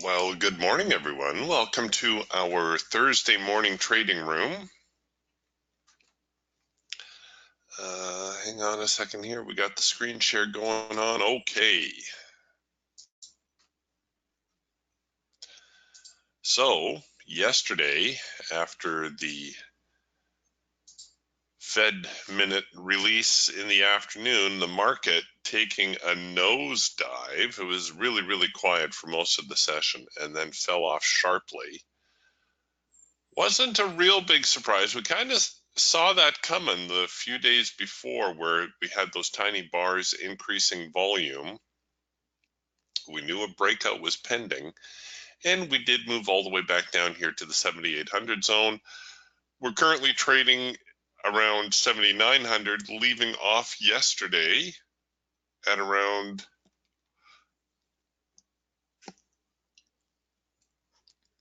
Well, good morning, everyone. Welcome to our Thursday morning trading room. Hang on a second here. We got the screen share going on. Okay. So, yesterday, after the Fed minute release in the afternoon, the market taking a nosedive. It was really quiet for most of the session and then fell off sharply. Wasn't a real big surprise. We kind of saw that coming the few days before, where we had those tiny bars increasing volume. We knew a breakout was pending, and we did move all the way back down here to the 7,800 zone. We're currently trading around 7,900, leaving off yesterday at around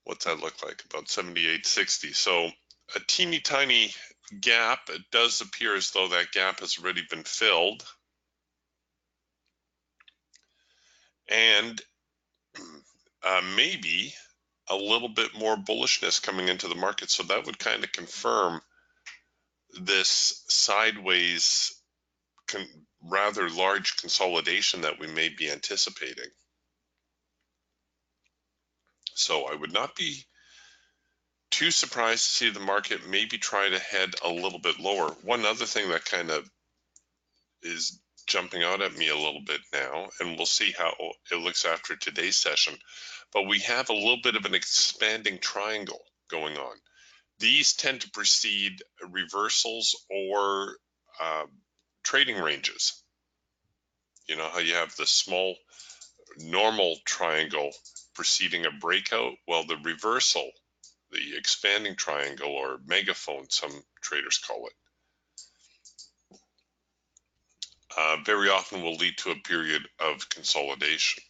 what's that look like? About 7,860. So a teeny tiny gap. It does appear as though that gap has already been filled. And maybe a little bit more bullishness coming into the market. So that would kind of confirm this sideways, rather large consolidation that we may be anticipating. So I would not be too surprised to see the market maybe try to head a little bit lower. One other thing that kind of is jumping out at me a little bit now, and we'll see how it looks after today's session, but we have a little bit of an expanding triangle going on. These tend to precede reversals or trading ranges. You know how you have the small normal triangle preceding a breakout? Well, the reversal, the expanding triangle, or megaphone, some traders call it, very often will lead to a period of consolidation.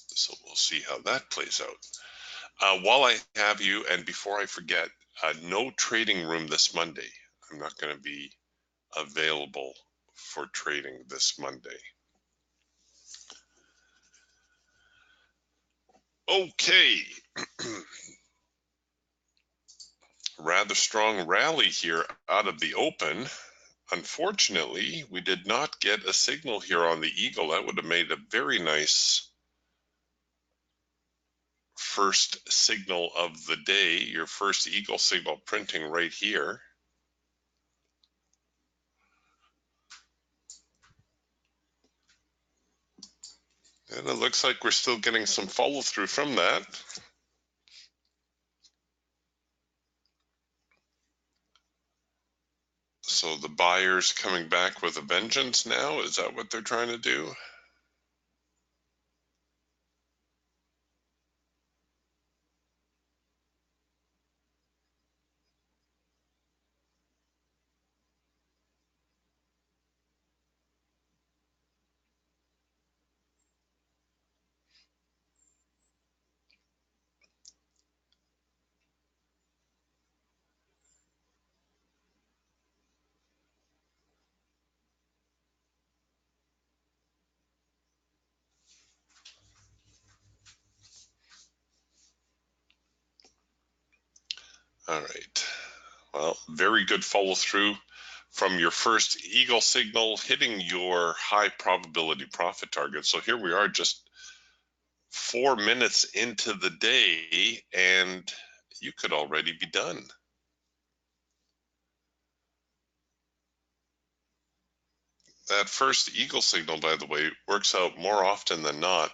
So we'll see how that plays out. While I have you, and before I forget, no trading room this Monday. I'm not going to be available for trading this Monday. Okay. Rather strong rally here out of the open. Unfortunately, we did not get a signal here on the Eagle. That would have made a very nice first signal of the day, your first Eagle signal printing right here. And it looks like we're still getting some follow through from that. So the buyers coming back with a vengeance now, is that what they're trying to do? All right. Well, very good follow through from your first Eagle signal, hitting your high probability profit target. So here we are, just 4 minutes into the day, and you could already be done. That first Eagle signal, by the way, works out more often than not.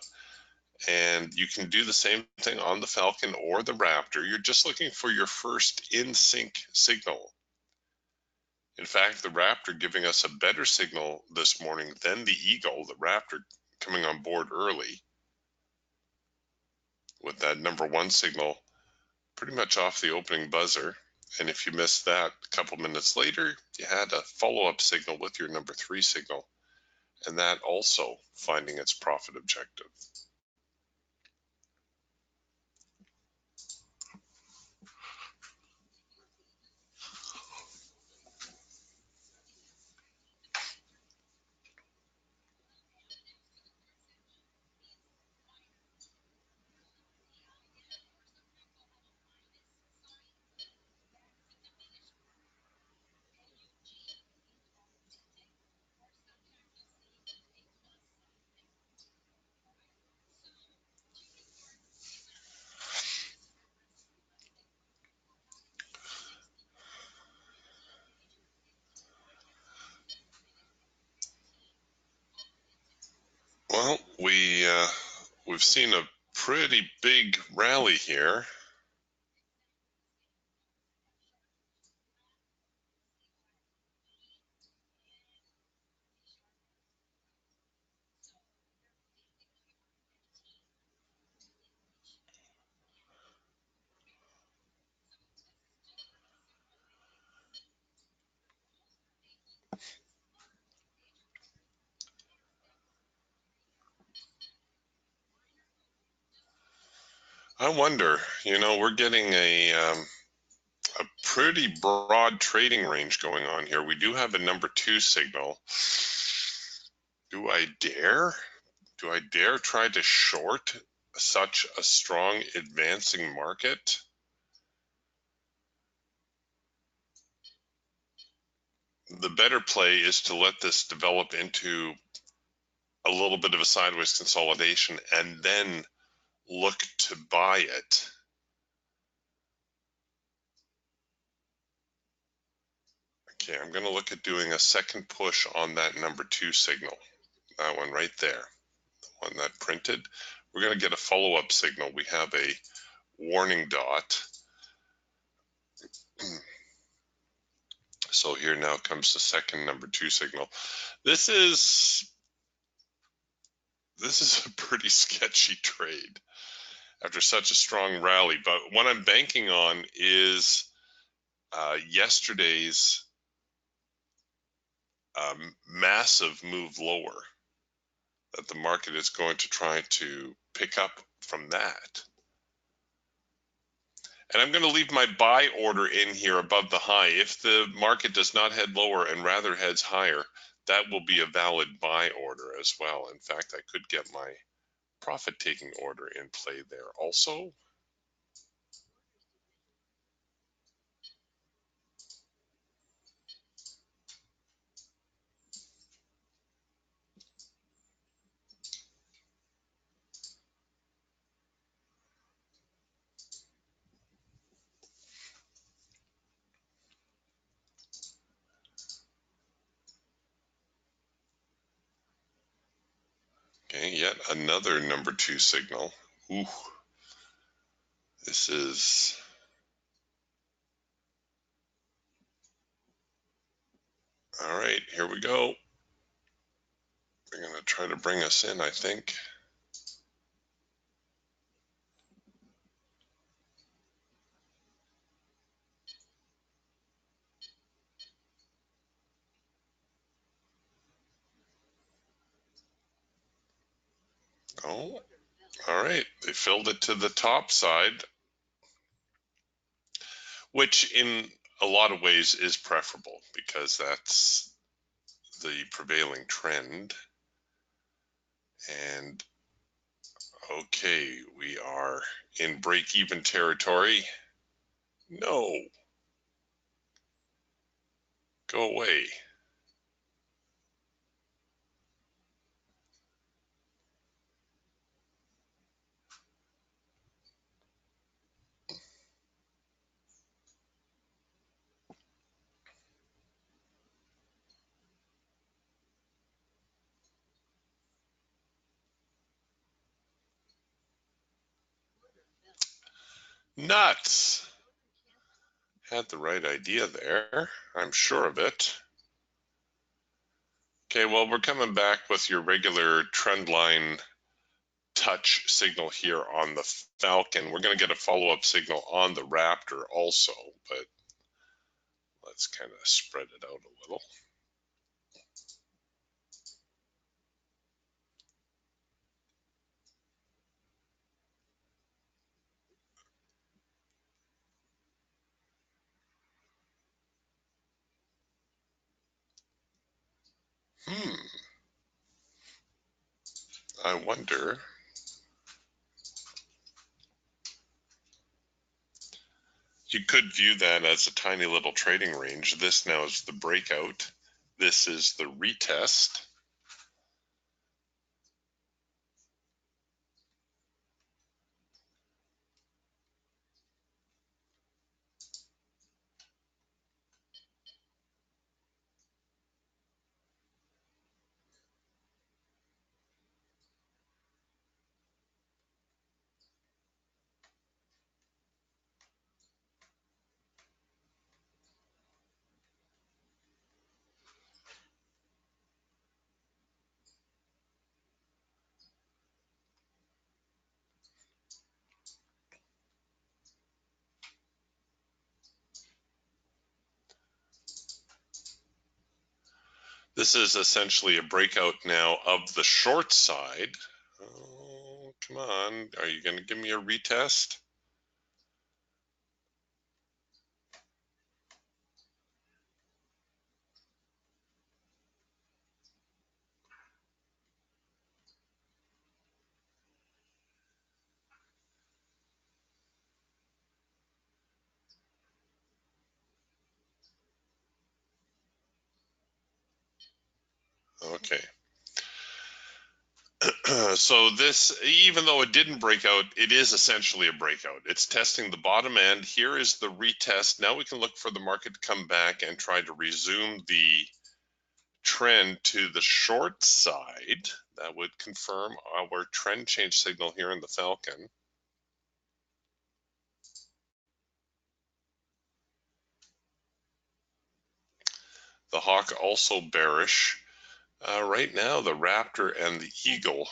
And you can do the same thing on the Falcon or the Raptor. You're just looking for your first in sync signal. In fact, the Raptor giving us a better signal this morning than the Eagle, the Raptor coming on board early with that #1 signal pretty much off the opening buzzer. And if you missed that a couple minutes later, you had a follow-up signal with your #3 signal, and that also finding its profit objective. Well, we've seen a pretty big rally here. I wonder, we're getting a pretty broad trading range going on here. We do have a number 2 signal. Do I dare? Do I dare try to short such a strong advancing market? The better play is to let this develop into a little bit of a sideways consolidation and then look to buy it. Okay, I'm going to look at doing a second push on that number 2 signal. That one right there, the one that printed. We're going to get a follow-up signal. We have a warning dot. So here now comes the second number 2 signal. This is a pretty sketchy trade after such a strong rally. But what I'm banking on is yesterday's massive move lower, that the market is going to try to pick up from that. And I'm going to leave my buy order in here above the high. If the market does not head lower and rather heads higher, that will be a valid buy order as well. In fact, I could get my profit taking order in play there also. Okay, yet another number 2 signal. Ooh, this is all right. Here we go. They're going to try to bring us in, I think. Oh, all right. They filled it to the top side, which in a lot of ways is preferable because that's the prevailing trend. And okay, we are in break-even territory. No, go away. Nuts. Had the right idea there. I'm sure of it. Okay, well, we're coming back with your regular trend line touch signal here on the Falcon. We're going to get a follow-up signal on the Raptor also, but let's kind of spread it out a little. I wonder. You could view that as a tiny little trading range. This now is the breakout. This is the retest. This is essentially a breakout now of the short side. Oh, come on. Are you going to give me a retest? Okay. So this, even though it didn't break out, it is essentially a breakout. It's testing the bottom end. Here is the retest. Now we can look for the market to come back and try to resume the trend to the short side. That would confirm our trend change signal here in the Falcon. The Hawk also bearish. Right now, the Raptor and the Eagle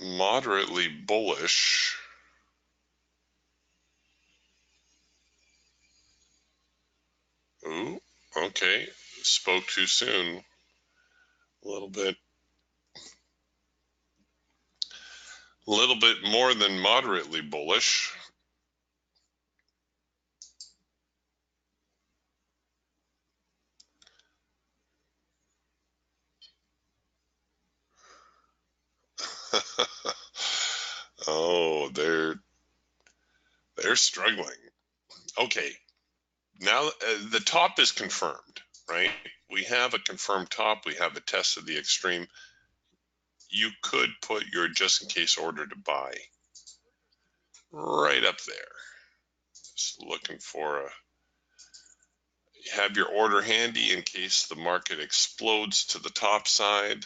moderately bullish. Ooh, okay. Spoke too soon. A little bit more than moderately bullish. Oh, they're struggling. Okay, now the top is confirmed, right? We have a confirmed top. We have a test of the extreme. You could put your just in case order to buy right up there. Just looking for a, have your order handy in case the market explodes to the top side.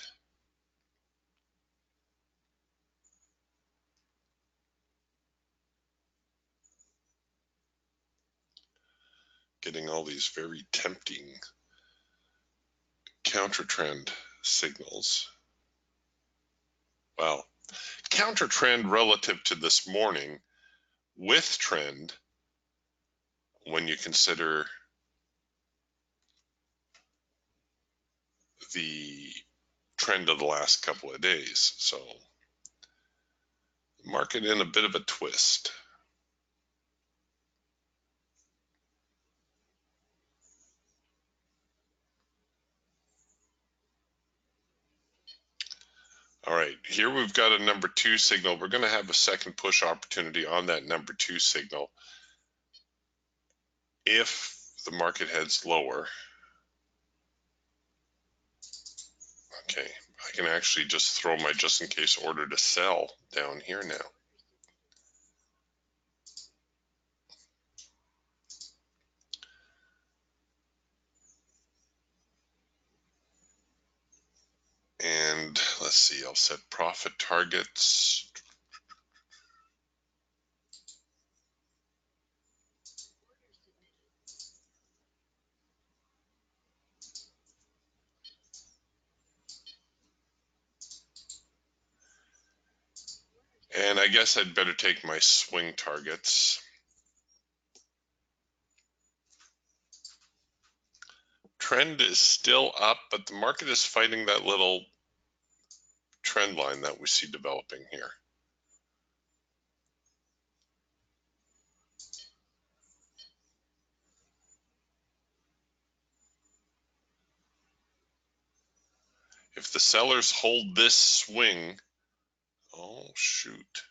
Getting all these very tempting counter trend signals. Well, counter trend relative to this morning, with trend when you consider the trend of the last couple of days. So market in a bit of a twist. All right, here we've got a number 2 signal. We're going to have a second push opportunity on that number 2 signal if the market heads lower. Okay, I can actually just throw my just in case order to sell down here now. And let's see, I'll set profit targets. And I guess I'd better take my swing targets. Trend is still up, but the market is fighting that little trend line that we see developing here. If the sellers hold this swing, oh shoot.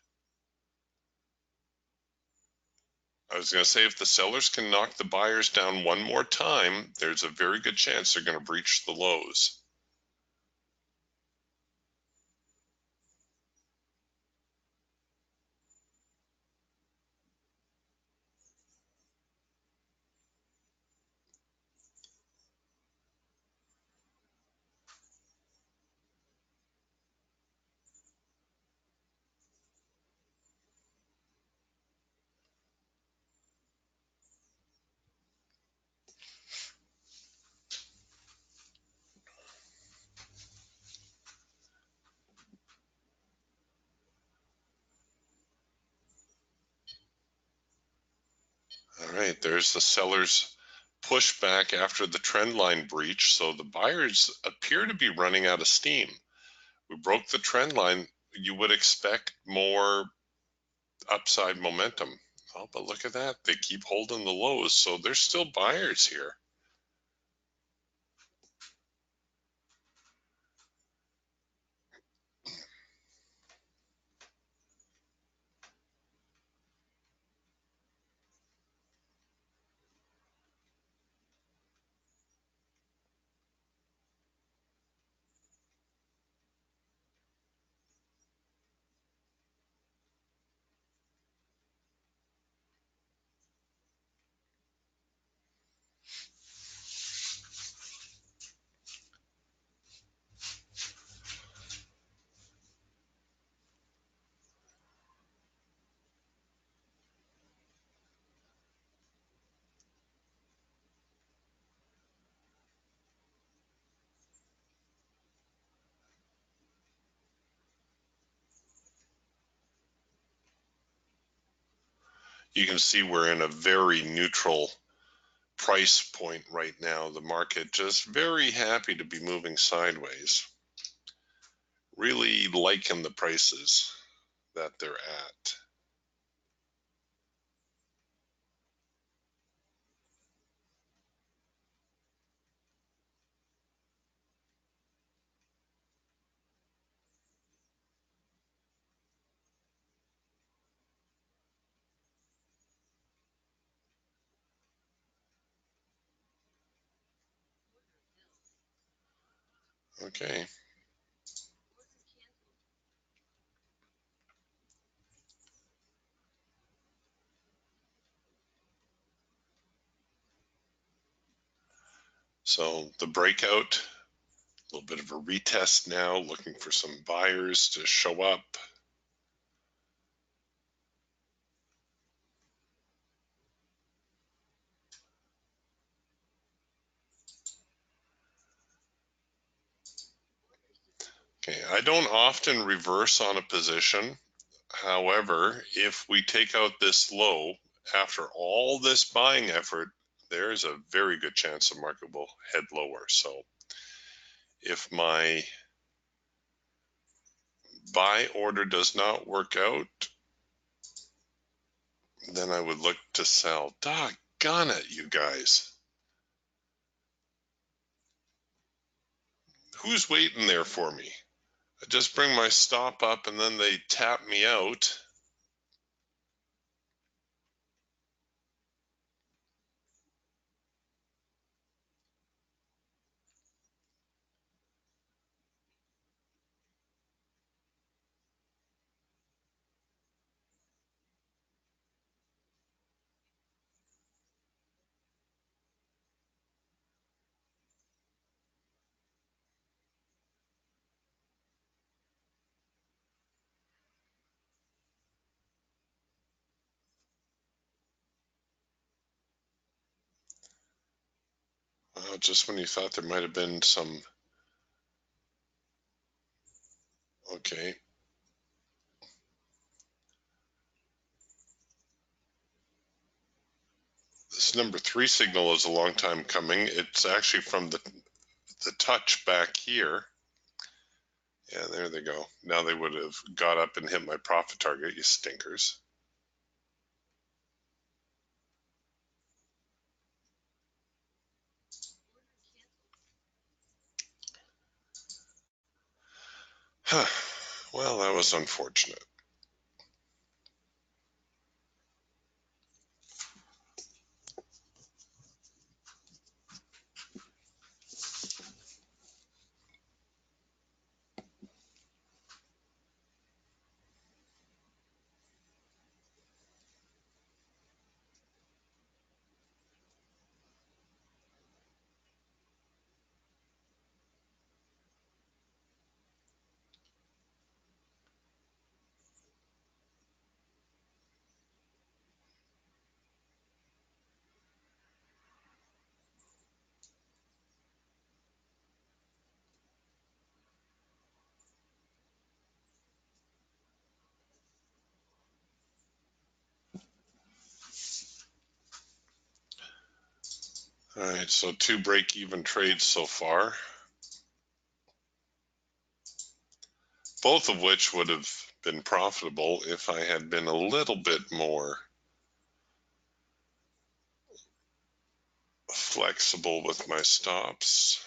I was going to say, if the sellers can knock the buyers down one more time, there's a very good chance they're going to breach the lows. All right, there's the sellers pushback after the trend line breach, so the buyers appear to be running out of steam. We broke the trend line. You would expect more upside momentum. Oh, but look at that. They keep holding the lows, so there's still buyers here. You can see we're in a very neutral price point right now. The market just very happy to be moving sideways. Really liking the prices that they're at. Okay. So the breakout, a little bit of a retest now, looking for some buyers to show up. Okay, I don't often reverse on a position. However, if we take out this low, after all this buying effort, there is a very good chance the market will head lower. So if my buy order does not work out, then I would look to sell. Doggone it, you guys. Who's waiting there for me? I just bring my stop up and then they tap me out. Just when you thought there might have been some, okay. This number 3 signal is a long time coming. It's actually from the touch back here. Yeah, there they go. Now they would have got up and hit my profit target, you stinkers. Huh. Well, that was unfortunate. All right, so 2 break-even trades so far, both of which would have been profitable if I had been a little bit more flexible with my stops.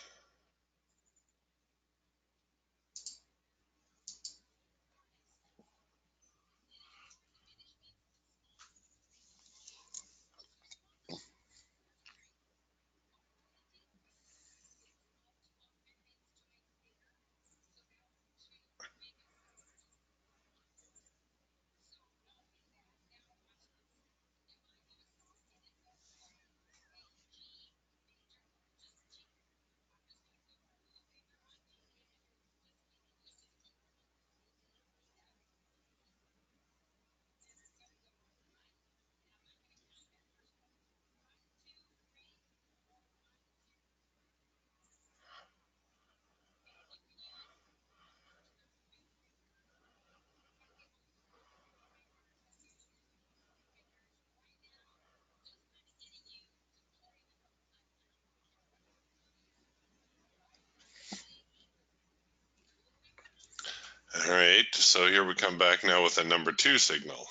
All right, so here we come back now with a number 2 signal.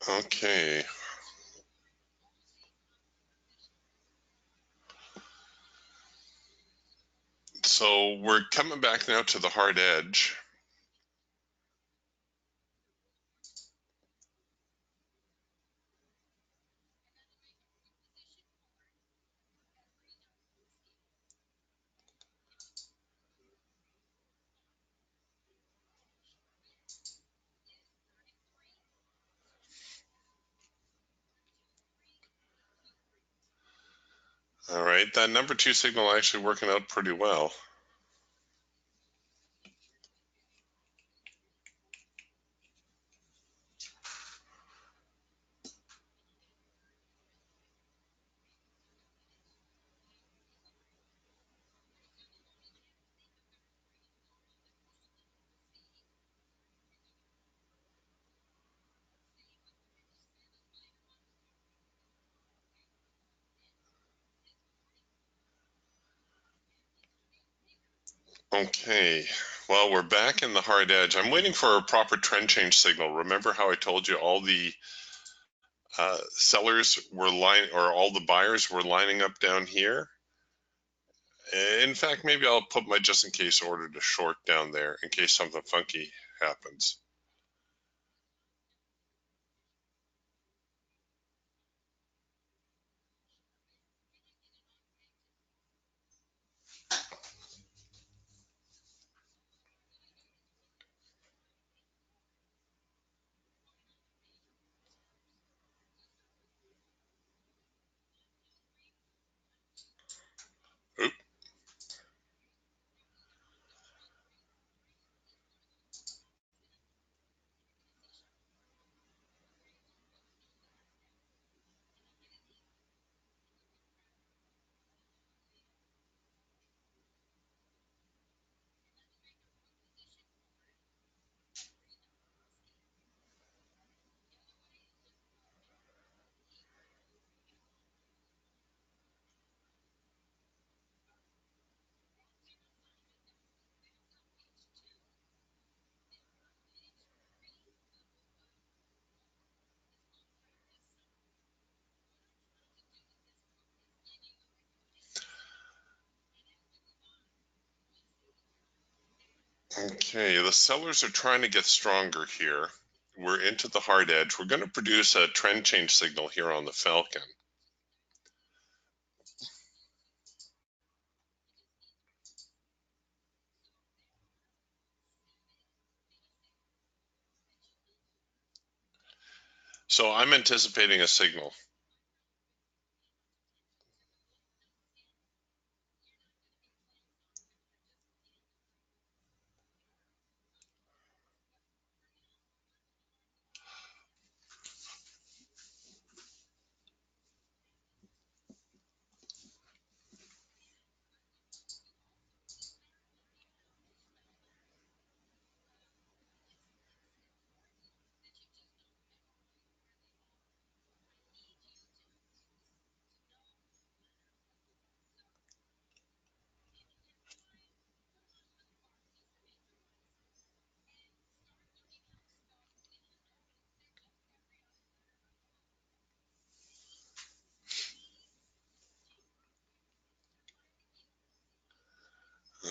Okay. So we're coming back now to the hard edge. All right, that number 2 signal actually working out pretty well. Okay, well, we're back in the hard edge. I'm waiting for a proper trend change signal. Remember how I told you all the sellers were or all the buyers were lining up down here? In fact, maybe I'll put my just in case order to short down there in case something funky happens. Oop. Okay, the sellers are trying to get stronger here. We're into the hard edge. We're going to produce a trend change signal here on the Falcon. So I'm anticipating a signal.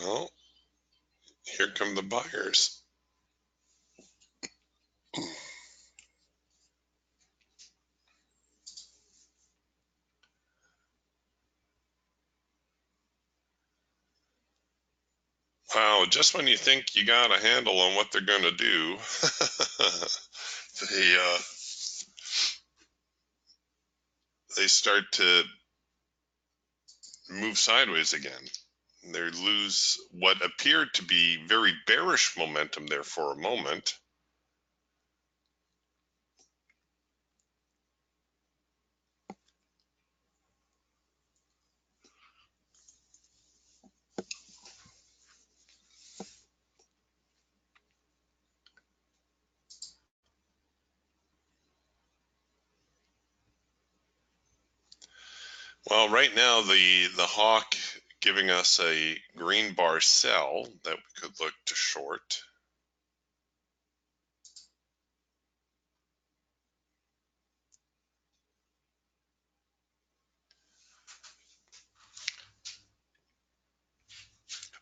Well, here come the buyers. Wow, just when you think you got a handle on what they're going to do, they they start to move sideways again. They lose what appeared to be very bearish momentum there for a moment. Well, right now the hawk giving us a green bar sell that we could look to short.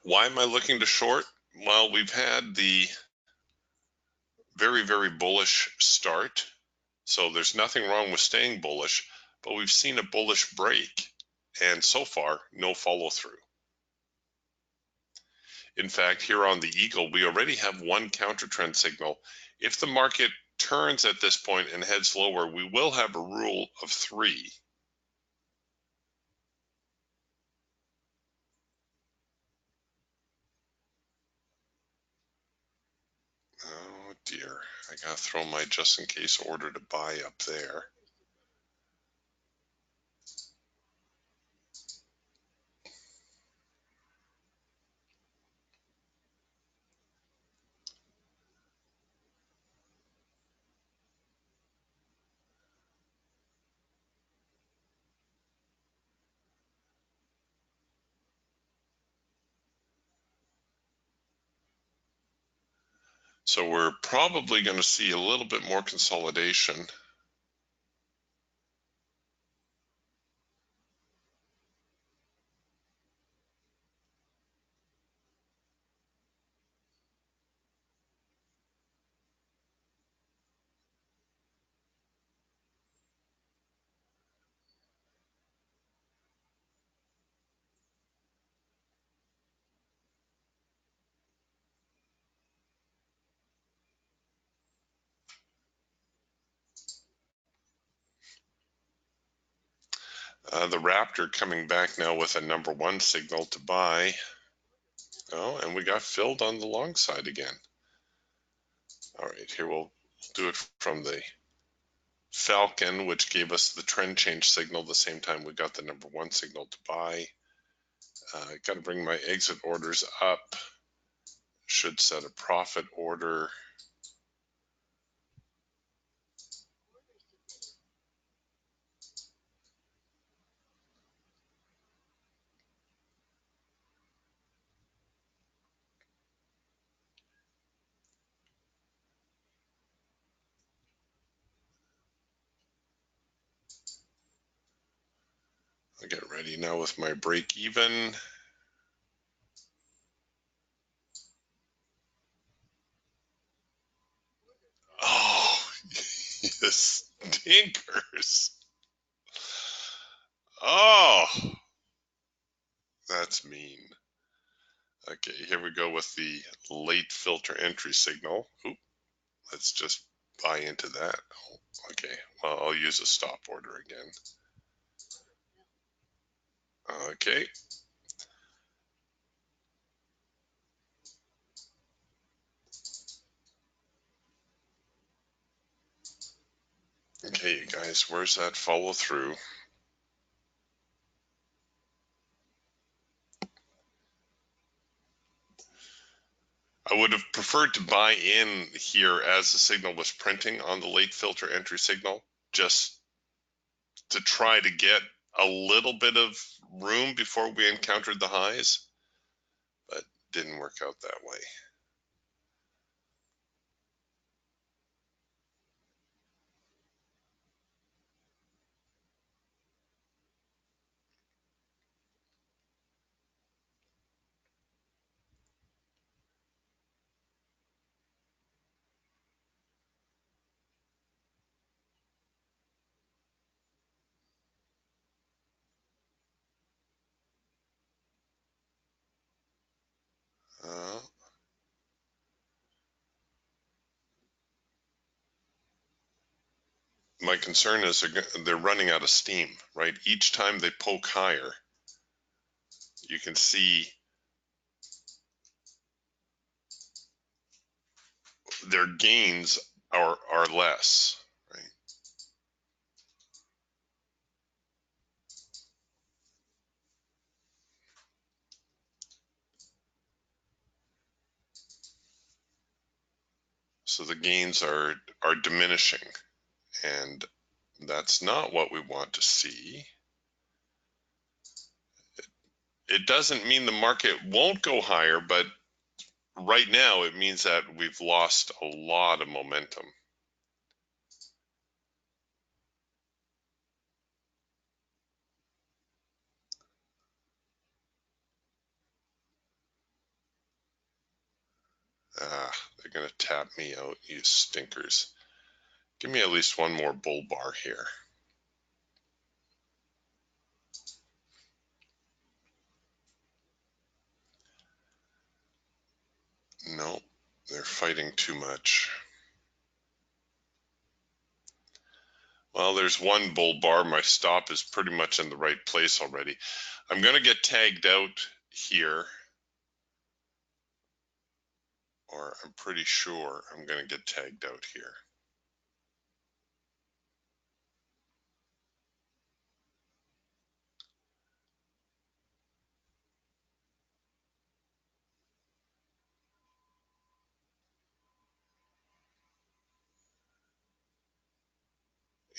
Why am I looking to short? Well, we've had the very, very bullish start, so there's nothing wrong with staying bullish, but we've seen a bullish break, and so far, no follow through. In fact, here on the Eagle, we already have one counter trend signal. If the market turns at this point and heads lower, we will have a rule of three. Oh dear, I gotta throw my just in case order to buy up there. So we're probably going to see a little bit more consolidation. The Raptor coming back now with a number one signal to buy. Oh, and we got filled on the long side again. All right, here we'll do it from the Falcon, which gave us the trend change signal the same time we got the number one signal to buy. Got to bring my exit orders up. Should set a profit order. I'll get ready now with my break even. Oh, you stinkers. Oh, that's mean. Okay, here we go with the late filter entry signal. Oop, let's just buy into that. Okay, well, I'll use a stop order again. Okay. Okay, you guys, where's that follow through? I would have preferred to buy in here as the signal was printing on the late filter entry signal, just to try to get a little bit of room before we encountered the highs, but didn't work out that way. My concern is they're running out of steam, right? Each time they poke higher, you can see their gains are less, right? So the gains are diminishing, and that's not what we want to see. It doesn't mean the market won't go higher, but right now it means that we've lost a lot of momentum. They're going to tap me out, you stinkers. Give me at least one more bull bar here. No, they're fighting too much. Well, there's one bull bar. My stop is pretty much in the right place already. I'm going to get tagged out here, or I'm pretty sure I'm going to get tagged out here.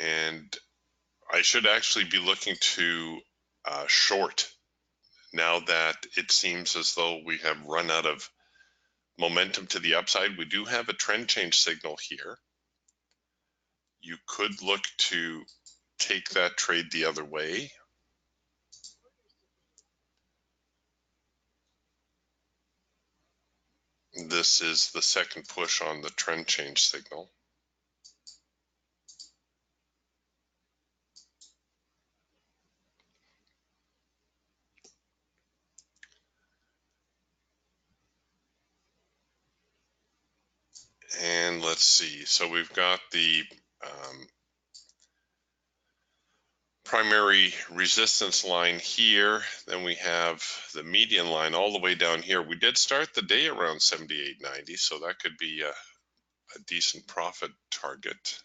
And I should actually be looking to short now that it seems as though we have run out of momentum to the upside. We do have a trend change signal here. You could look to take that trade the other way. This is the second push on the trend change signal. And let's see, so we've got the primary resistance line here, then we have the median line all the way down here. We did start the day around 78.90, so that could be a decent profit target.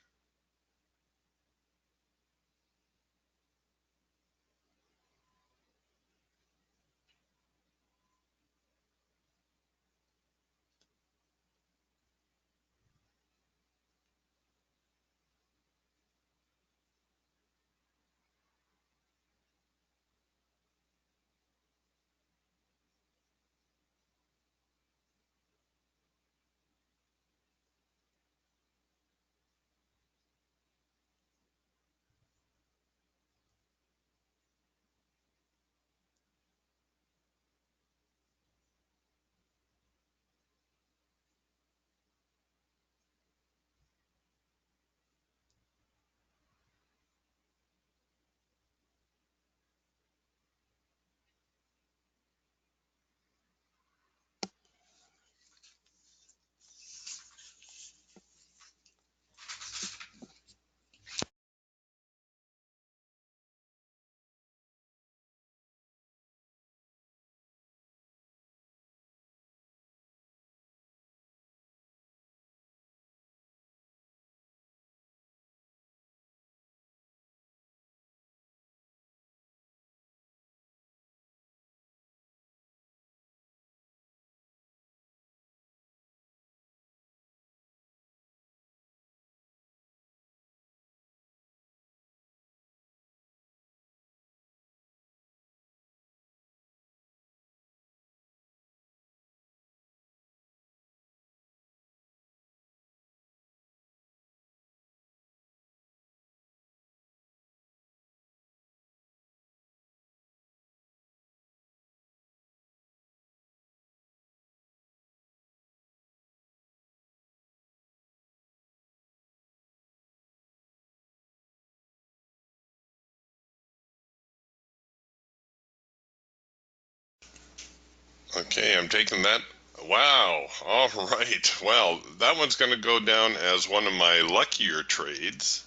Okay, I'm taking that. Wow. All right. Well, that one's going to go down as one of my luckier trades.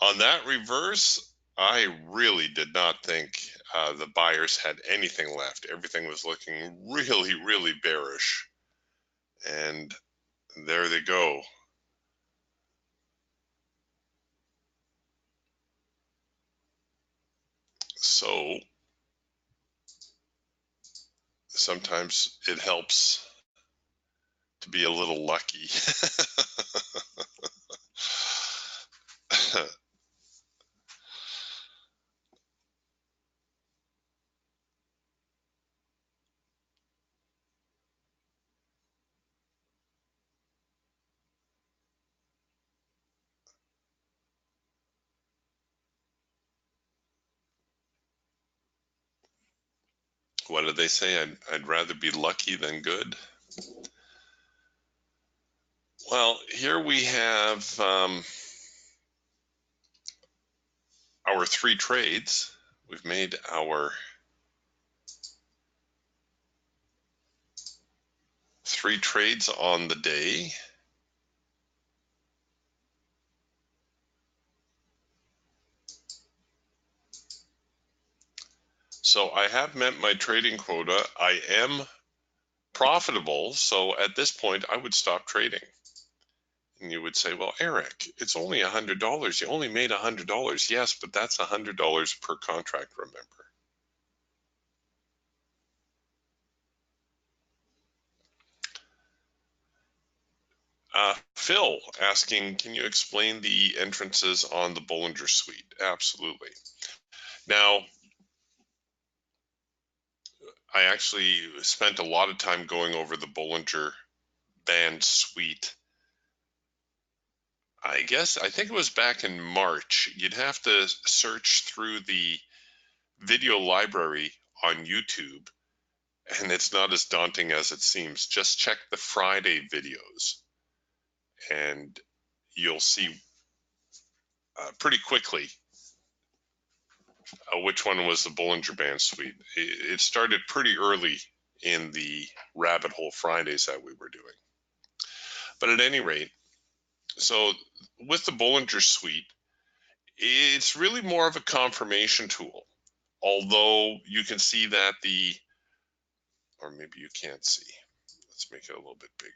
On that reverse, I really did not think the buyers had anything left. Everything was looking really, really bearish. And there they go. So sometimes it helps to be a little lucky. What did they say? I'd rather be lucky than good. Well, here we have our 3 trades. We've made our 3 trades on the day. So I have met my trading quota. I am profitable. So at this point, I would stop trading. And you would say, well, Eric, it's only $100. You only made $100. Yes, but that's $100 per contract, remember. Phil asking, can you explain the entrances on the Bollinger Suite? Absolutely. Now, I actually spent a lot of time going over the Bollinger Band Suite. I think it was back in March. You'd have to search through the video library on YouTube, and it's not as daunting as it seems. Just check the Friday videos, and you'll see pretty quickly which one was the Bollinger Band Suite. It started pretty early in the rabbit hole Fridays that we were doing. But at any rate, so with the Bollinger Suite, it's really more of a confirmation tool. Although you can see that or maybe you can't see. Let's make it a little bit bigger.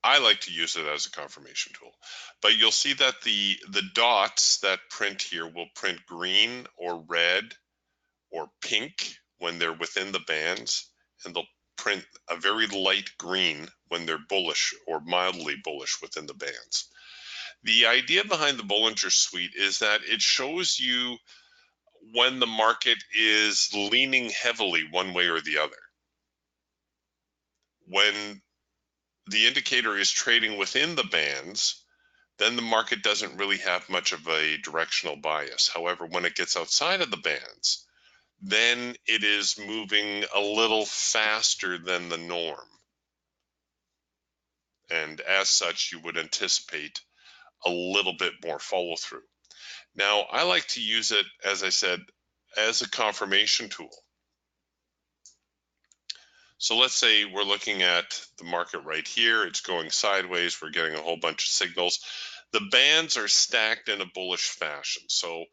I like to use it as a confirmation tool, but you'll see that the dots that print here will print green or red or pink when they're within the bands, and they'll print a very light green when they're bullish or mildly bullish within the bands. The idea behind the Bollinger Suite is that it shows you when the market is leaning heavily one way or the other. When the indicator is trading within the bands, then the market doesn't really have much of a directional bias. However, when it gets outside of the bands, then it is moving a little faster than the norm. And as such, you would anticipate a little bit more follow through. Now, I like to use it, as I said, as a confirmation tool. So let's say we're looking at the market right here. It's going sideways. We're getting a whole bunch of signals. The bands are stacked in a bullish fashion. So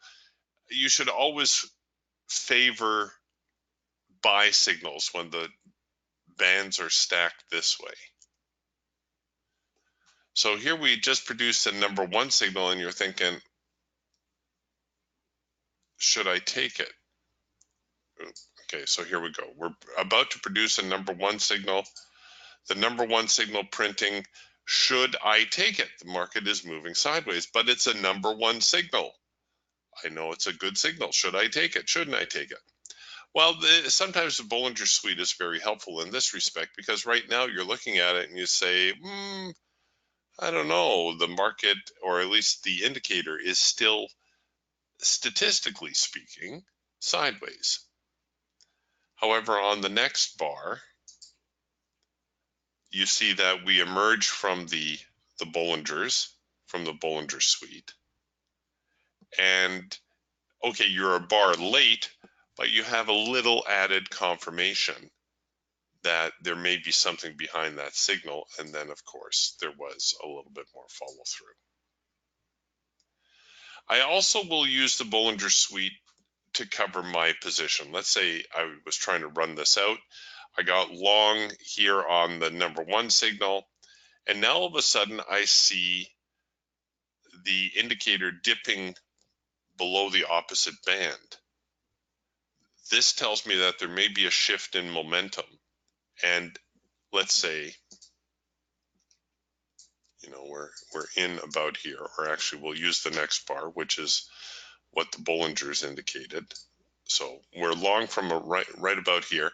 you should always favor buy signals when the bands are stacked this way. So here we just produced a number 1 signal, and you're thinking, should I take it? Okay, so here we go. We're about to produce a number 1 signal. The number 1 signal printing, should I take it? The market is moving sideways, but it's a number 1 signal. I know it's a good signal. Should I take it? Shouldn't I take it? Well, sometimes the Bollinger Suite is very helpful in this respect, because right now you're looking at it and you say, I don't know, the market, or at least the indicator, is still, statistically speaking, sideways. However, on the next bar, you see that we emerge from the Bollingers, from the Bollinger Suite. And okay, you're a bar late, but you have a little added confirmation that there may be something behind that signal. And then, of course, there was a little bit more follow through. I also will use the Bollinger Suite to cover my position. Let's say I was trying to run this out. I got long here on the number 1 signal, and now all of a sudden I see the indicator dipping below the opposite band. This tells me that there may be a shift in momentum. And let's say, we're in about here, or actually we'll use the next bar, which is what the Bollinger's indicated. So we're long from right about here.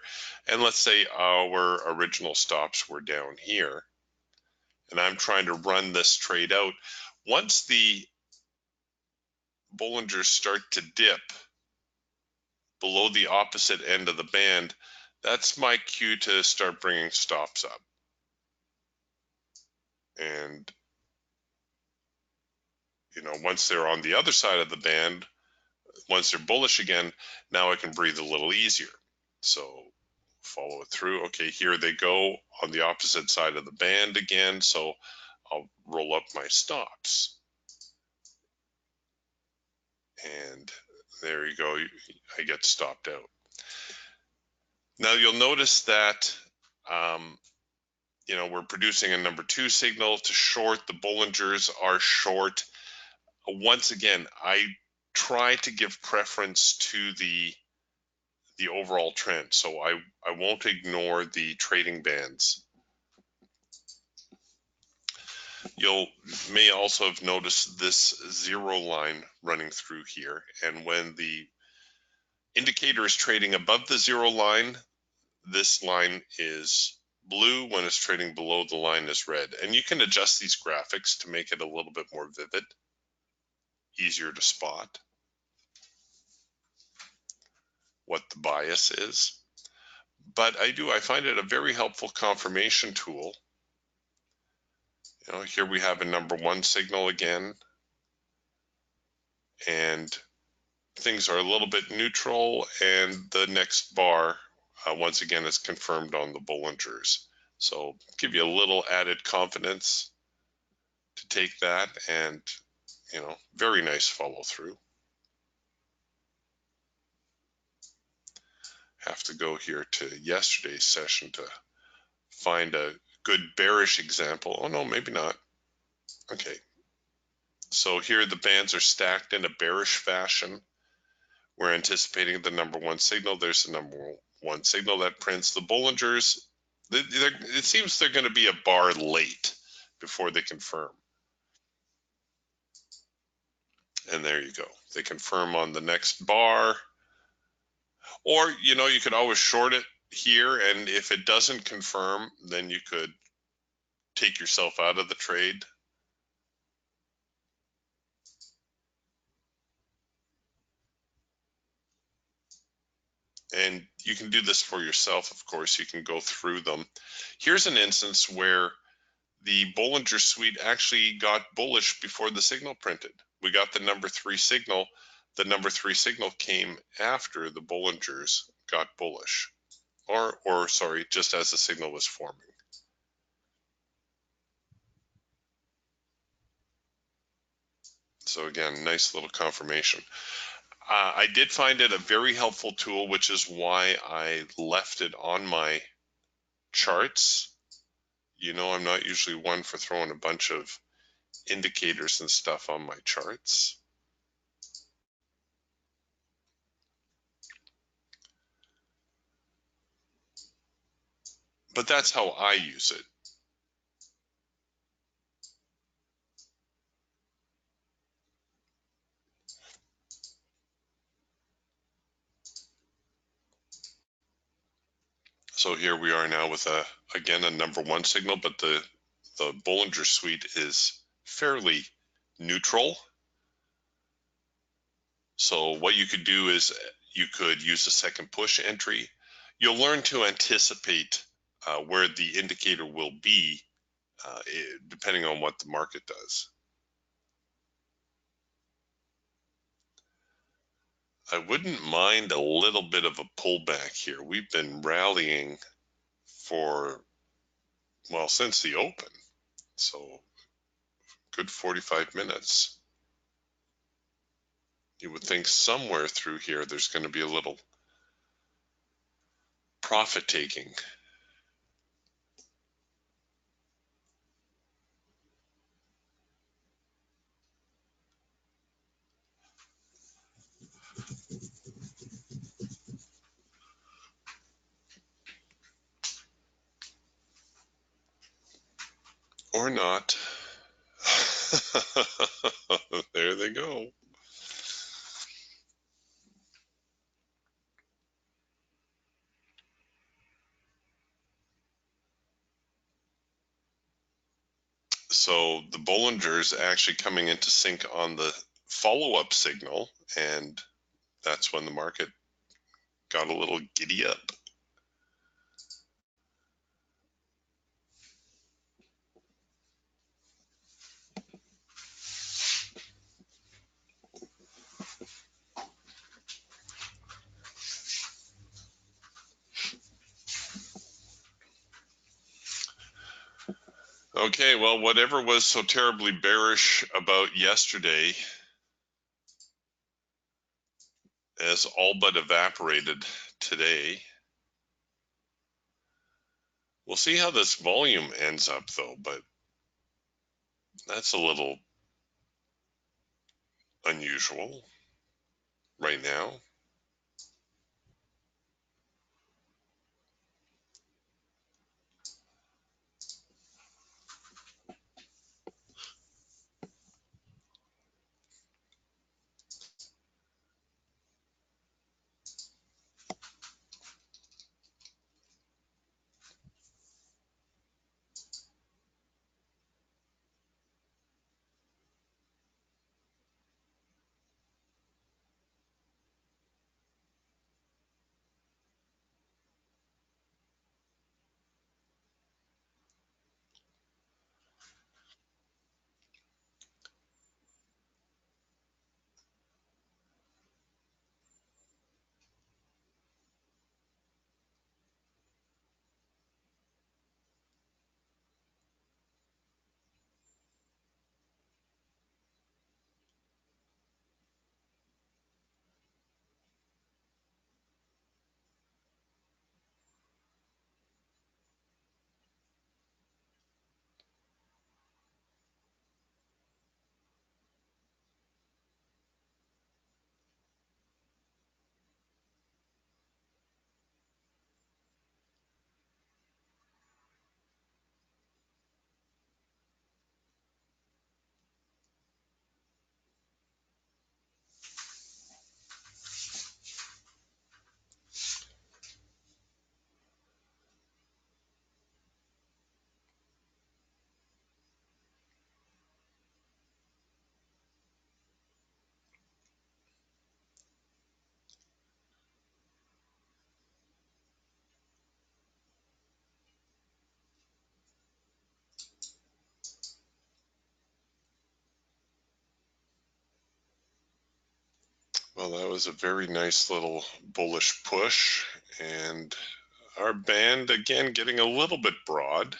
And let's say our original stops were down here. And I'm trying to run this trade out. Once the Bollingers start to dip below the opposite end of the band, that's my cue to start bringing stops up. And, once they're on the other side of the band, once they're bullish again, now I can breathe a little easier. So follow it through. Okay, here they go on the opposite side of the band again. So I'll roll up my stops. And there you go. I get stopped out. Now you'll notice that, we're producing a number 2 signal to short. The Bollingers are short. Once again, I try to give preference to the overall trend. So I won't ignore the trading bands. You may also have noticed this 0 line running through here. And when the indicator is trading above the 0 line, this line is blue. When it's trading below the line is red. And you can adjust these graphics to make it a little bit more vivid, easier to spot what the bias is. But I find it a very helpful confirmation tool. Here we have a number 1 signal again, and things are a little bit neutral, and the next bar once again is confirmed on the Bollingers. So give you a little added confidence to take that, and very nice follow through. Have to go here to yesterday's session to find a good bearish example. Oh no, maybe not. Okay. So here the bands are stacked in a bearish fashion. We're anticipating the number 1 signal. There's the number 1 signal that prints. The Bollingers, it seems they're going to be a bar late before they confirm. And there you go. They confirm on the next bar. Or, you could always short it here. And if it doesn't confirm, then you could take yourself out of the trade. And you can do this for yourself, of course. You can go through them. Here's an instance where the Bollinger Suite actually got bullish before the signal printed. We got the number 3 signal. The number 3 signal came after the Bollingers got bullish. Or sorry, just as the signal was forming. So again, nice little confirmation. I did find it a very helpful tool, which is why I left it on my charts. I'm not usually one for throwing a bunch of indicators and stuff on my charts. But that's how I use it. So here we are now with again a number 1 signal, but the Bollinger Suite is fairly neutral. So what you could do is you could use a second push entry. You'll learn to anticipate where the indicator will be depending on what the market does. I wouldn't mind a little bit of a pullback here. We've been rallying for, well, since the open, so good 45 minutes. You would think somewhere through here there's going to be a little profit taking. Or not. There they go. So the Bollinger's actually coming into sync on the follow-up signal, and that's when the market got a little giddy up. Okay, well, whatever was so terribly bearish about yesterday has all but evaporated today. We'll see how this volume ends up, though, but that's a little unusual right now. Well, that was a very nice little bullish push, and our band again getting a little bit broad.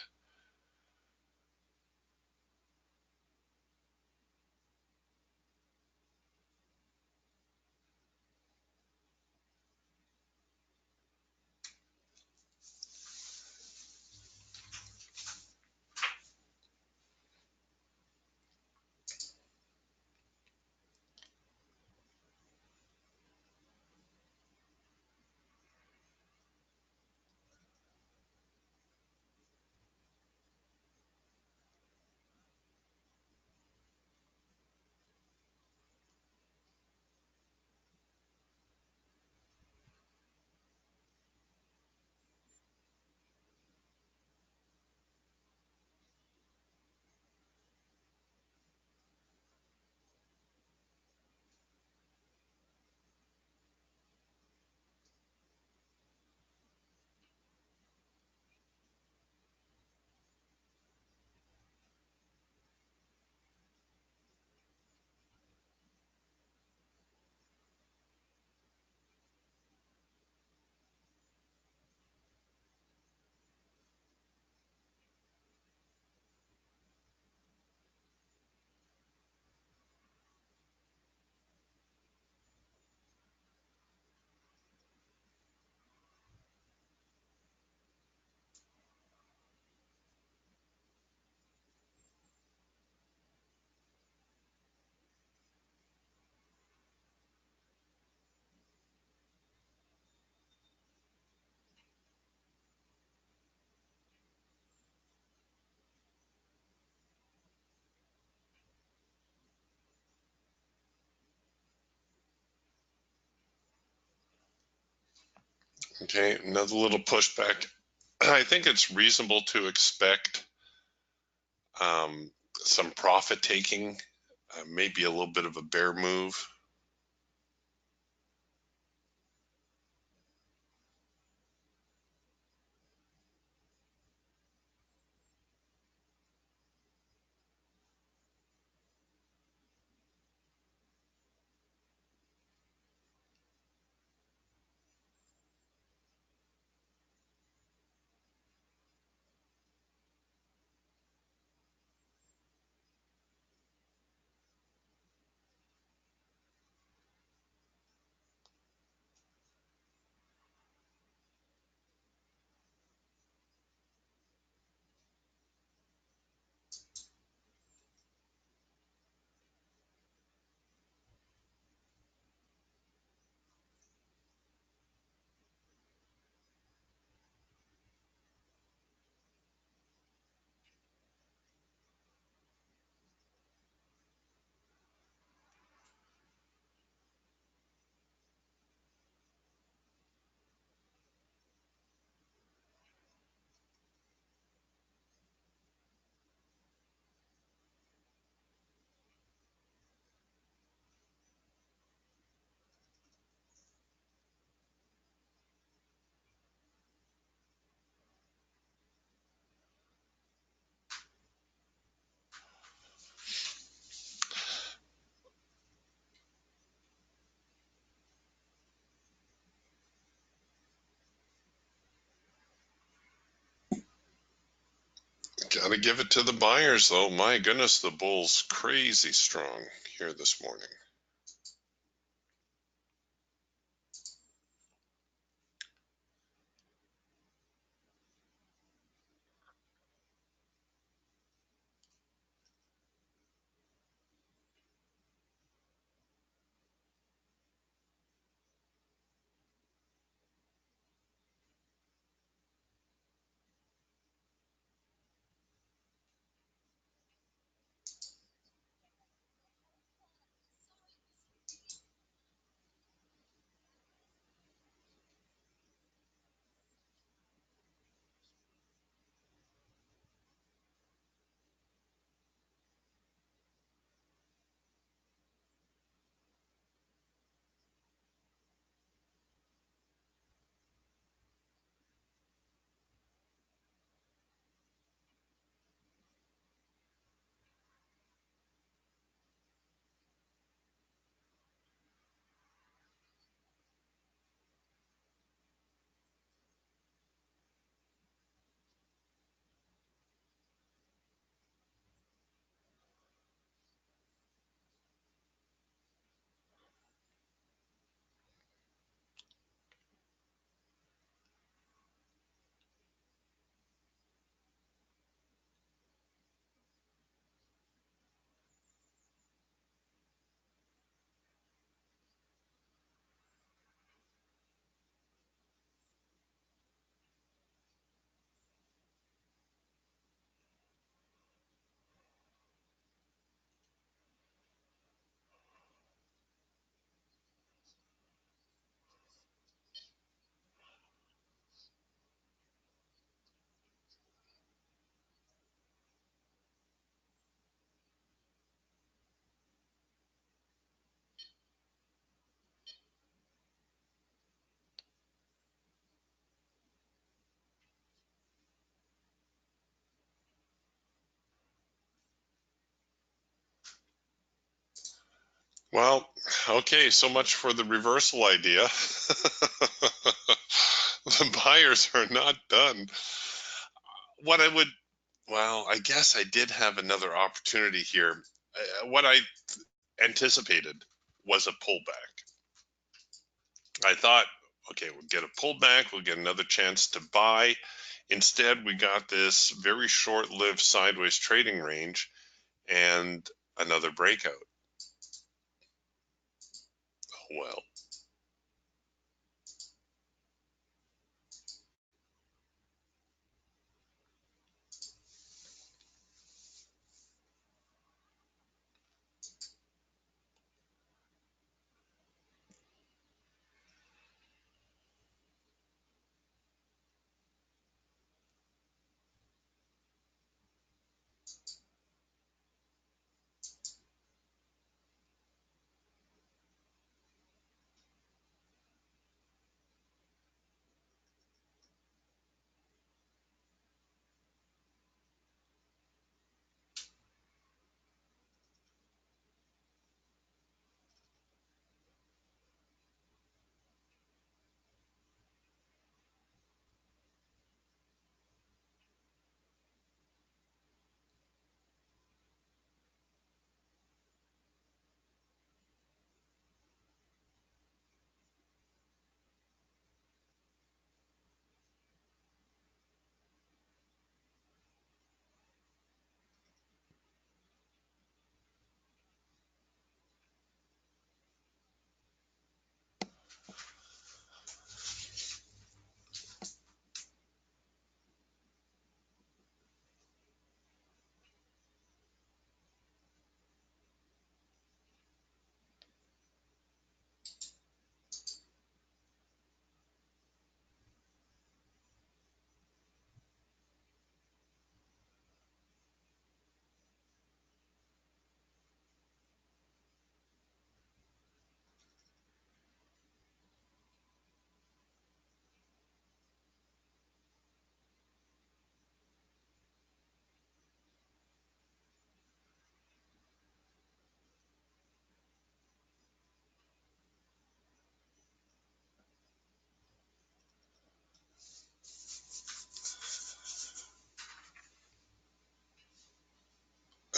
Okay, another little pushback. I think it's reasonable to expect some profit taking, maybe a little bit of a bear move. Gotta give it to the buyers, though. My goodness, the bull's crazy strong here this morning. Well, okay, so much for the reversal idea. The buyers are not done. What I would, well, I guess I did have another opportunity here. What I anticipated was a pullback. I thought, okay, we'll get a pullback, we'll get another chance to buy. Instead, we got this very short-lived sideways trading range and another breakout. Well,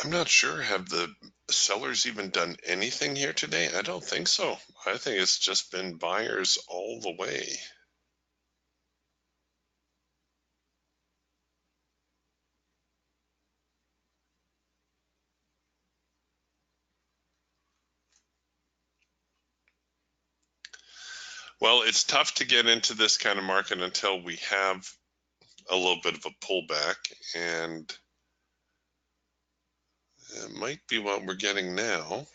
I'm not sure. Have the sellers even done anything here today? I don't think so. I think it's just been buyers all the way. Well, it's tough to get into this kind of market until we have a little bit of a pullback, and it might be what we're getting now.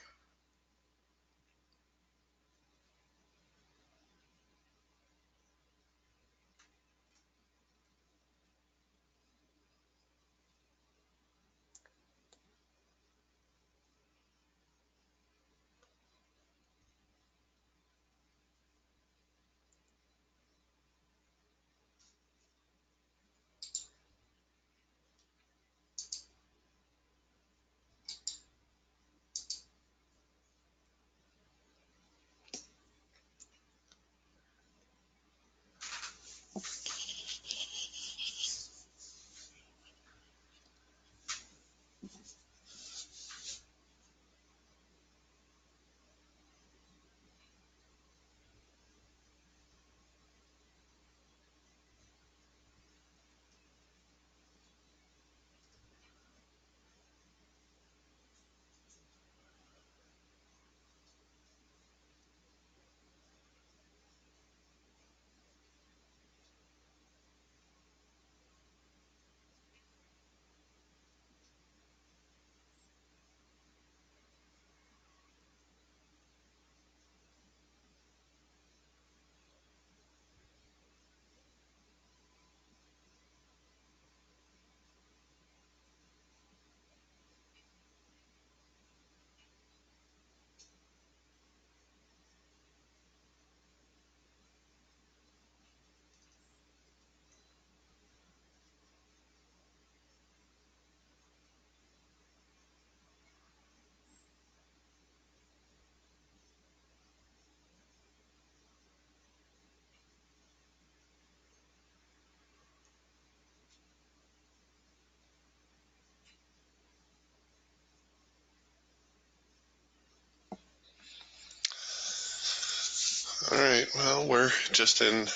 All right, well, we're just in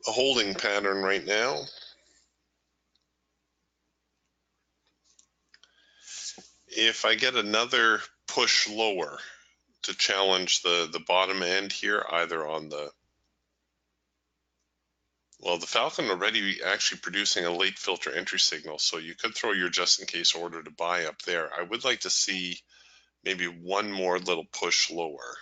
a holding pattern right now. If I get another push lower to challenge the bottom end here, either on the, well, the Falcon already actually producing a late filter entry signal, so you could throw your just in case order to buy up there. I would like to see maybe one more little push lower.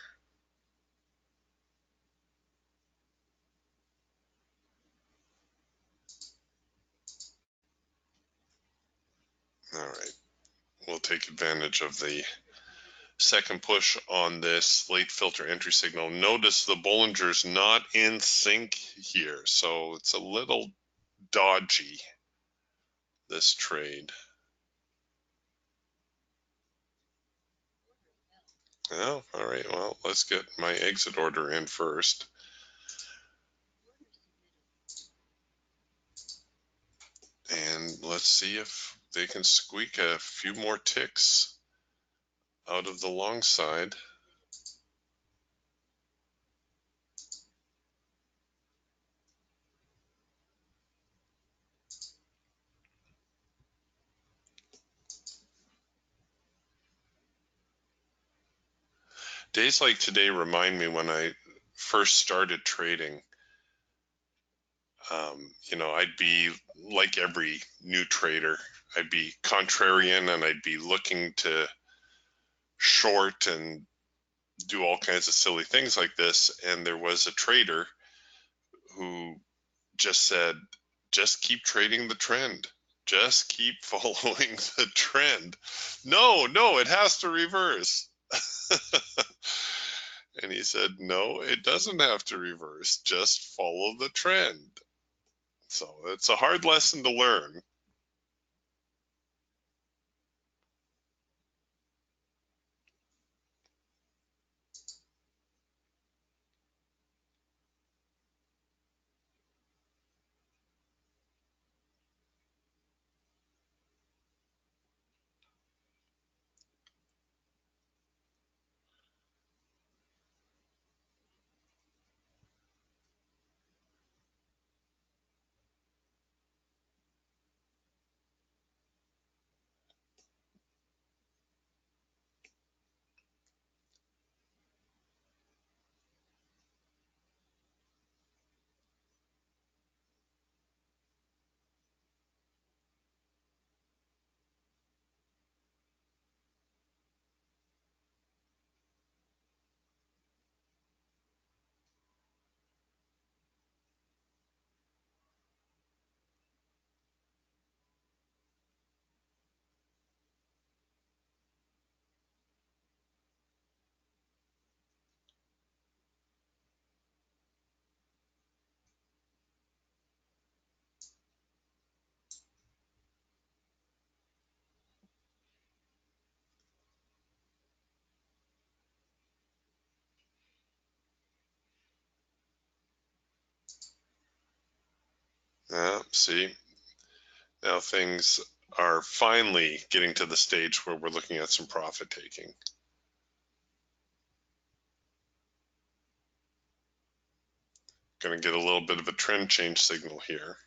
All right, we'll take advantage of the second push on this late filter entry signal. Notice the Bollinger's not in sync here, so it's a little dodgy, this trade. Oh, all right, well, let's get my exit order in first. And let's see if they can squeak a few more ticks out of the long side. Days like today remind me when I first started trading. I'd be like every new trader. I'd be contrarian and I'd be looking to short and do all kinds of silly things like this. And there was a trader who just said, just keep trading the trend. Just keep following the trend. No, it has to reverse. And he said, no, it doesn't have to reverse. Just follow the trend. So it's a hard lesson to learn. See, now things are finally getting to the stage where we're looking at some profit taking. Going to get a little bit of a trend change signal here.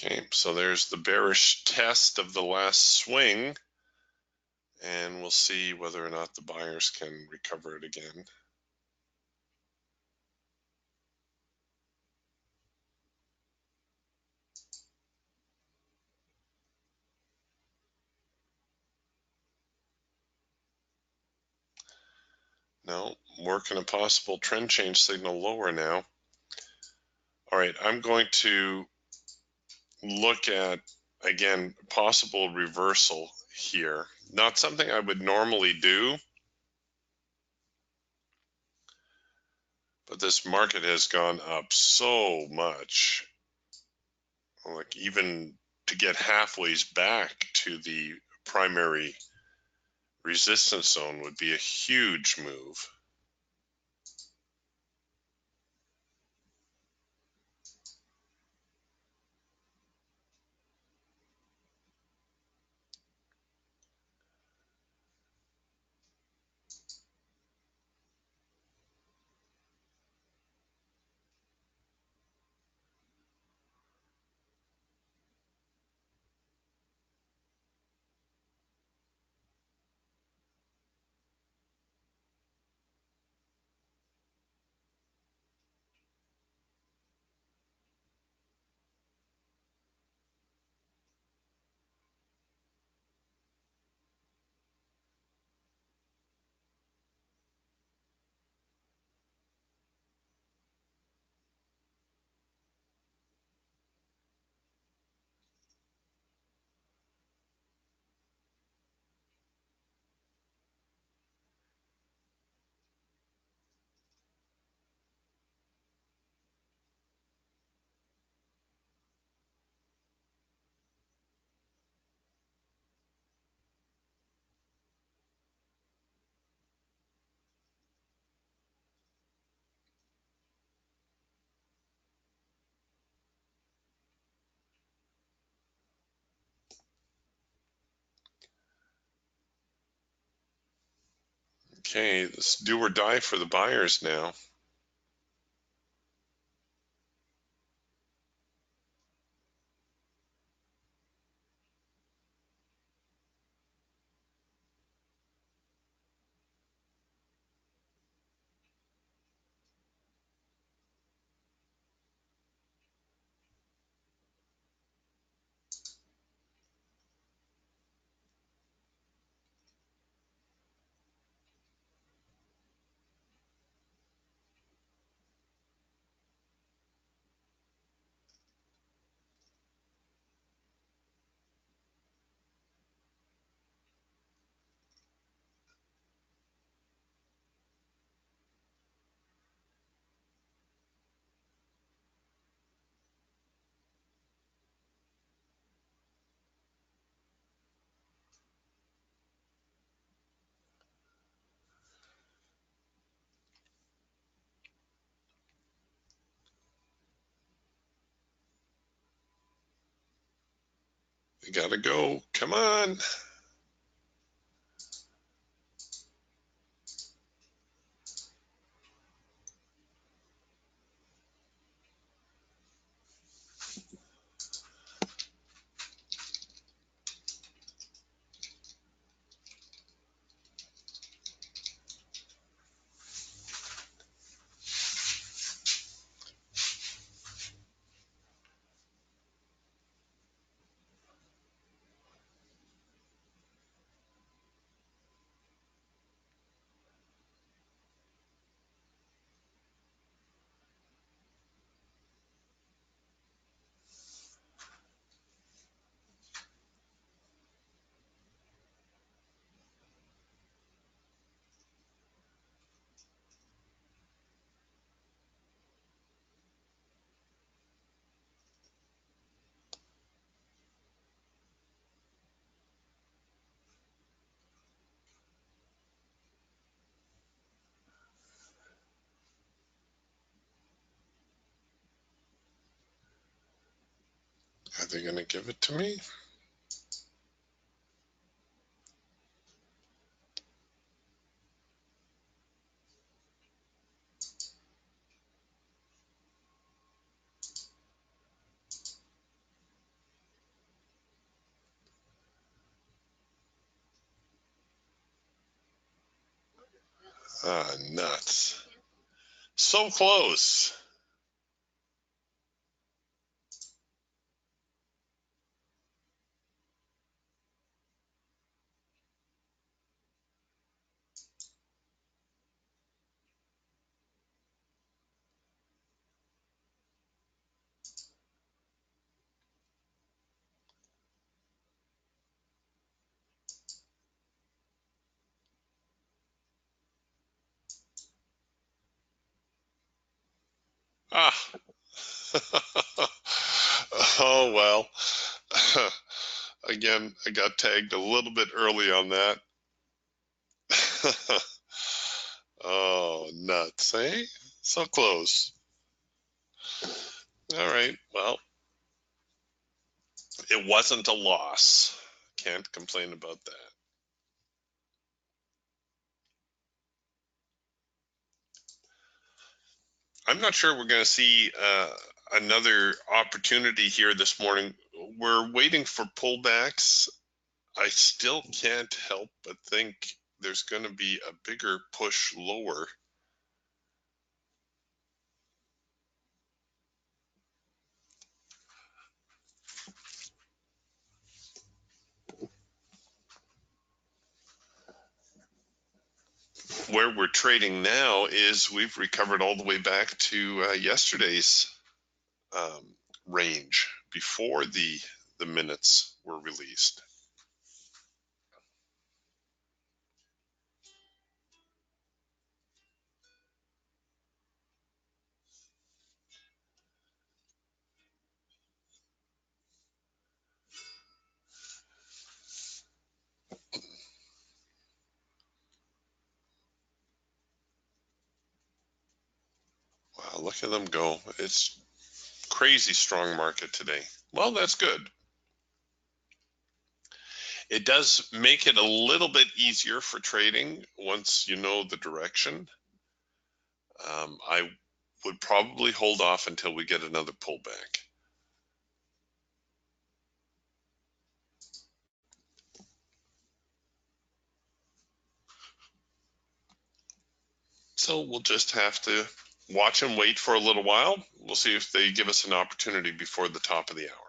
Okay, so there's the bearish test of the last swing, and we'll see whether or not the buyers can recover it again. No, working a possible trend change signal lower now. All right, I'm going to look at, again, possible reversal here. Not something I would normally do, but this market has gone up so much. Like, even to get halfway back to the primary resistance zone would be a huge move. Okay, this do or die for the buyers now. You gotta go. Come on. Are they going to give it to me? Ah, nuts. So close. Ah. Oh, well. Again, I got tagged a little bit early on that. Oh, nuts, eh? So close. All right. Well, it wasn't a loss. Can't complain about that. I'm not sure we're going to see another opportunity here this morning. We're waiting for pullbacks. I still can't help but think there's going to be a bigger push lower. Where we're trading now is we've recovered all the way back to yesterday's range before the minutes were released. Wow, look at them go. It's crazy strong market today. Well, that's good. It does make it a little bit easier for trading once you know the direction. I would probably hold off until we get another pullback. So we'll just have to watch and wait for a little while. We'll see if they give us an opportunity before the top of the hour.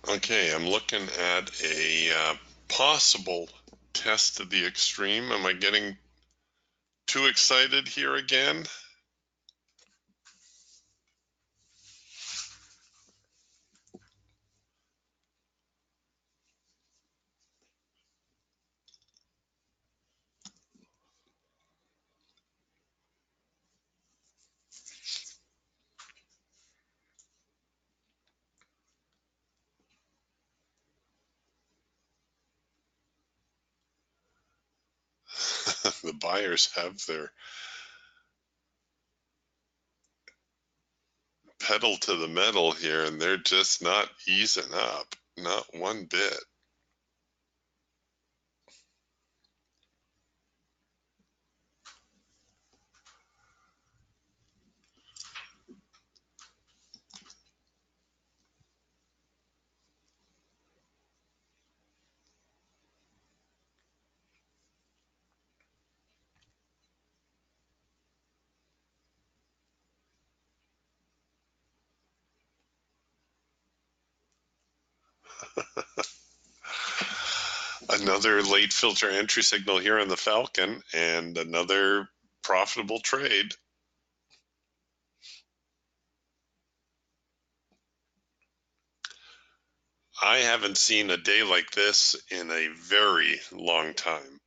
Okay, I'm looking at a possible test of the extreme. Am I getting too excited here again? The buyers have their pedal to the metal here, and they're just not easing up, not one bit. Another late filter entry signal here on the Falcon, and another profitable trade. I haven't seen a day like this in a very long time.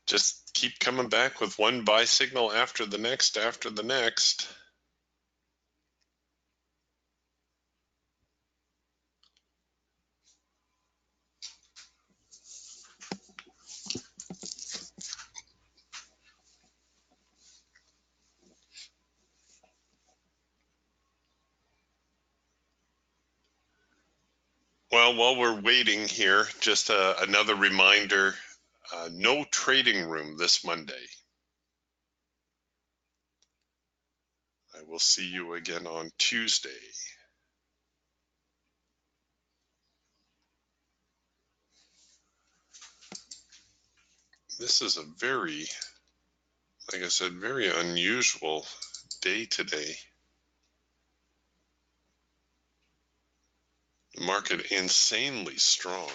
Just keep coming back with one buy signal after the next, after the next. Well, while we're waiting here, just another reminder, no trading room this Monday. I will see you again on Tuesday. This is a very, like I said, very unusual day today. The market insanely strong.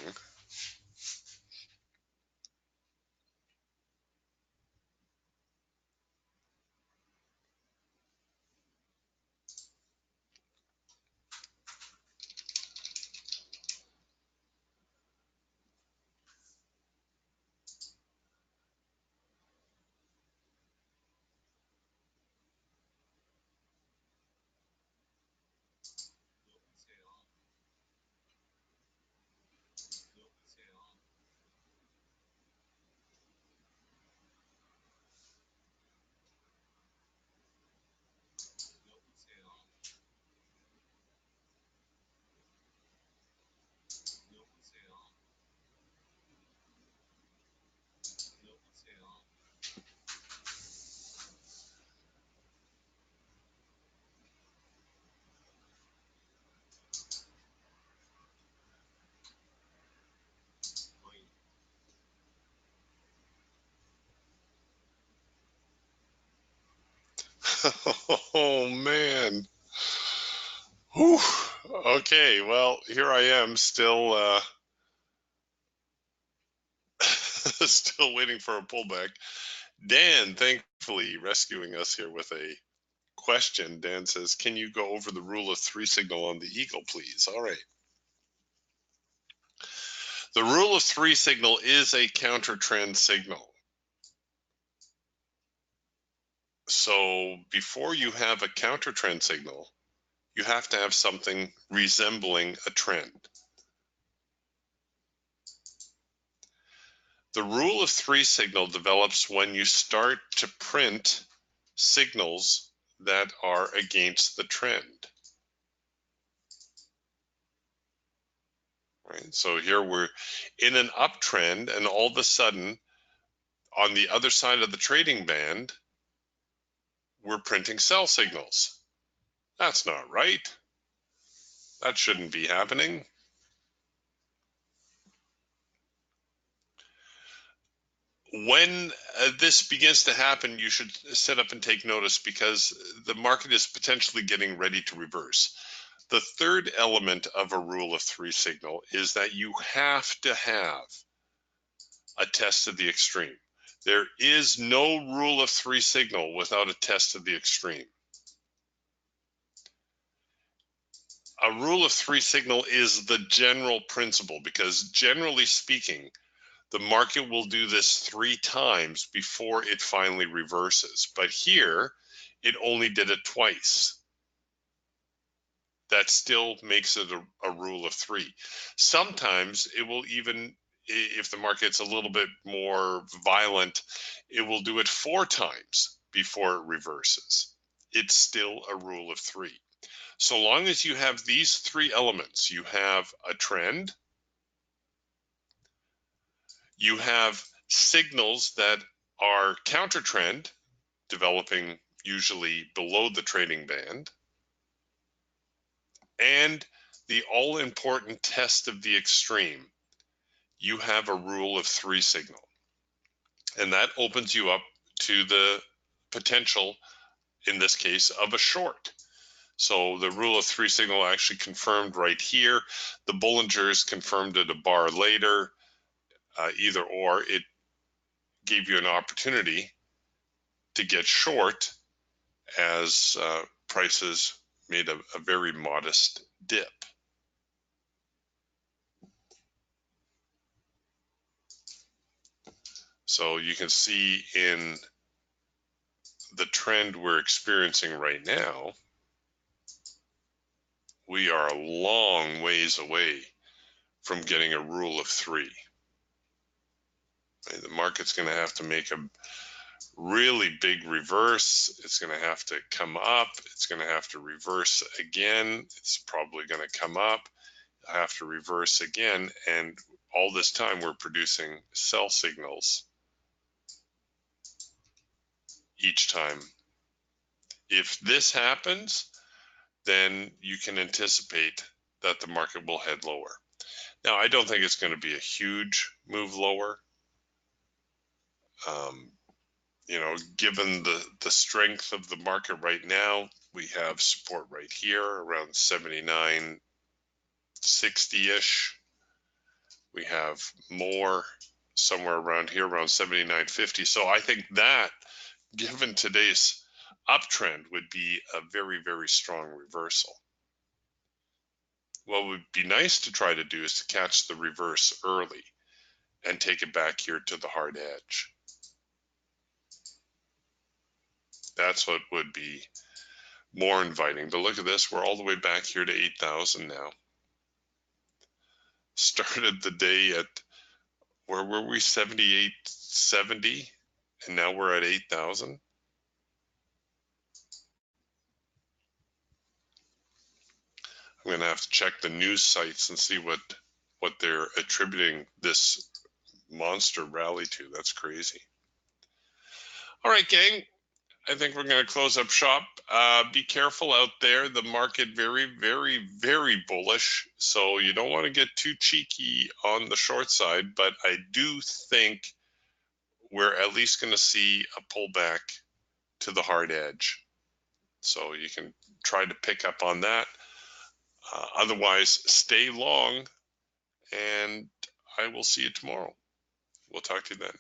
Oh man. Whew. Okay, well, here I am still still waiting for a pullback. Dan, thankfully, rescuing us here with a question. Dan says, can you go over the rule of three signal on the Eagle, please? All right. The rule of three signal is a counter trend signal. So before you have a counter trend signal, you have to have something resembling a trend. The rule of three signal develops when you start to print signals that are against the trend. Right? So here we're in an uptrend, and all of a sudden, on the other side of the trading band, we're printing sell signals. That's not right. That shouldn't be happening. When this begins to happen, you should sit up and take notice because the market is potentially getting ready to reverse. The third element of a rule of three signal is that you have to have a test of the extreme. There is no rule of three signal without a test of the extreme. A rule of three signal is the general principle because generally speaking, the market will do this 3 times before it finally reverses. But here, it only did it twice. That still makes it a rule of three. Sometimes it will even, if the market's a little bit more violent, it will do it 4 times before it reverses. It's still a rule of three. So long as you have these 3 elements, you have a trend, you have signals that are counter trend, developing usually below the trading band, and the all-important test of the extreme, you have a rule of three signal. And that opens you up to the potential, in this case, of a short. So the rule of three signal actually confirmed right here. The Bollingers confirmed it a bar later. Either or, it gave you an opportunity to get short as prices made a very modest dip. So you can see in the trend we're experiencing right now, we are a long ways away from getting a rule of three. The market's going to have to make a really big reverse. It's going to have to come up. It's going to have to reverse again. It's probably going to come up, have to reverse again. And all this time we're producing sell signals each time. If this happens, then you can anticipate that the market will head lower. Now, I don't think it's going to be a huge move lower. You know, given the strength of the market right now, we have support right here around 79.60-ish. We have more somewhere around here, around 79.50. So I think that, given today's uptrend, would be a very, very strong reversal. What would be nice to try to do is to catch the reverse early and take it back here to the hard edge. That's what would be more inviting. But look at this, we're all the way back here to 8,000 now. Started the day at, where were we, 78.70, and now we're at 8,000. I'm going to have to check the news sites and see what they're attributing this monster rally to. That's crazy. All right, gang. I think we're going to close up shop. Be careful out there. The market very, very, very bullish. So you don't want to get too cheeky on the short side, but I do think we're at least going to see a pullback to the hard edge. So you can try to pick up on that. Otherwise, stay long, and I will see you tomorrow. We'll talk to you then.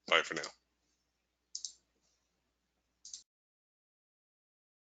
Bye for now.